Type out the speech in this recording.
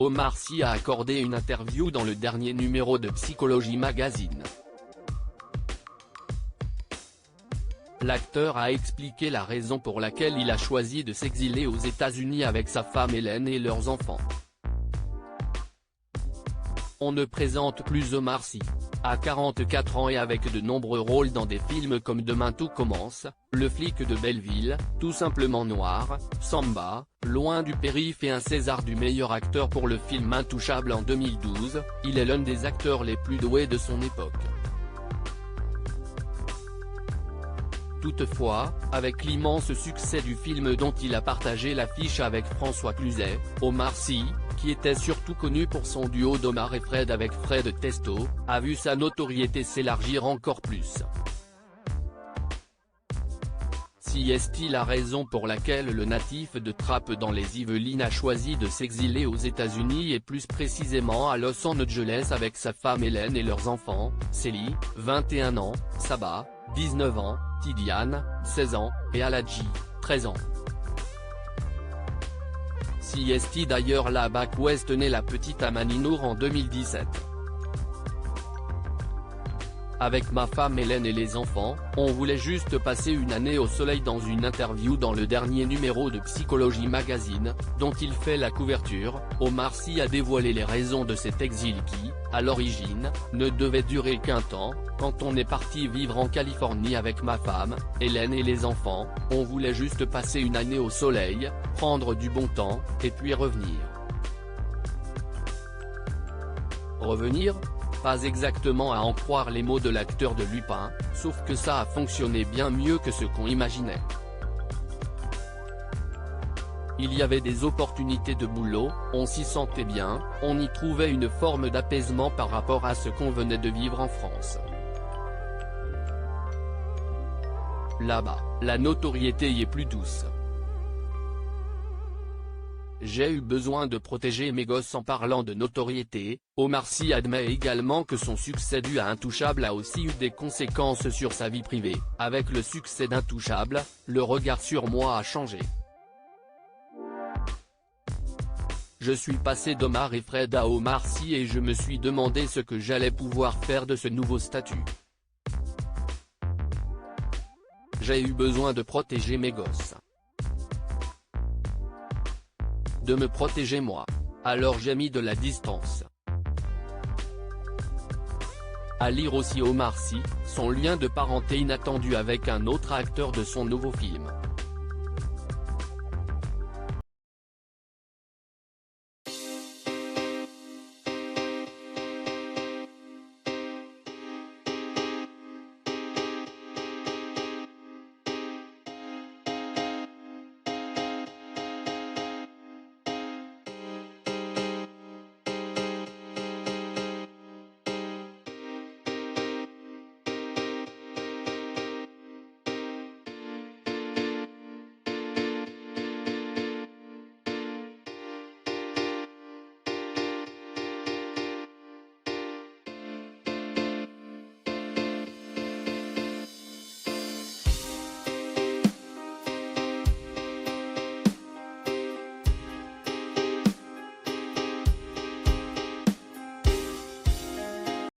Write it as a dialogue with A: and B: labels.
A: Omar Sy a accordé une interview dans le dernier numéro de Psychologie Magazine. L'acteur a expliqué la raison pour laquelle il a choisi de s'exiler aux États-Unis avec sa femme Hélène et leurs enfants. On ne présente plus Omar Sy. À 44 ans et avec de nombreux rôles dans des films comme Demain tout commence, Le flic de Belleville, Tout simplement noir, Samba, Loin du périph' et un César du meilleur acteur pour le film Intouchable en 2012, il est l'un des acteurs les plus doués de son époque. Toutefois, avec l'immense succès du film dont il a partagé l'affiche avec François Cluzet, Omar Sy, qui était surtout connu pour son duo d'Omar et Fred avec Fred Testo, a vu sa notoriété s'élargir encore plus. Si est-il la raison pour laquelle le natif de Trappes dans les Yvelines a choisi de s'exiler aux États-Unis et plus précisément à Los Angeles avec sa femme Hélène et leurs enfants, Célie, 21 ans, Saba, 19 ans, Tidiane, 16 ans, et Aladji, 13 ans. Si est d'ailleurs la Bac West née la petite Amani Nour en 2017. Avec ma femme Hélène et les enfants, on voulait juste passer une année au soleil. Dans une interview dans le dernier numéro de Psychologie Magazine, dont il fait la couverture, Omar Sy a dévoilé les raisons de cet exil qui, à l'origine, ne devait durer qu'un temps. Quand on est parti vivre en Californie avec ma femme, Hélène et les enfants, on voulait juste passer une année au soleil, prendre du bon temps, et puis revenir. Revenir ? Pas exactement à en croire les mots de l'acteur de Lupin, sauf que ça a fonctionné bien mieux que ce qu'on imaginait. Il y avait des opportunités de boulot, on s'y sentait bien, on y trouvait une forme d'apaisement par rapport à ce qu'on venait de vivre en France. Là-bas, la notoriété y est plus douce. J'ai eu besoin de protéger mes gosses. En parlant de notoriété, Omar Sy admet également que son succès dû à Intouchable a aussi eu des conséquences sur sa vie privée. Avec le succès d'Intouchable, le regard sur moi a changé. Je suis passé d'Omar et Fred à Omar Sy et je me suis demandé ce que j'allais pouvoir faire de ce nouveau statut. J'ai eu besoin de protéger mes gosses. De me protéger moi. Alors j'ai mis de la distance. À lire aussi Omar Sy, son lien de parenté inattendu avec un autre acteur de son nouveau film.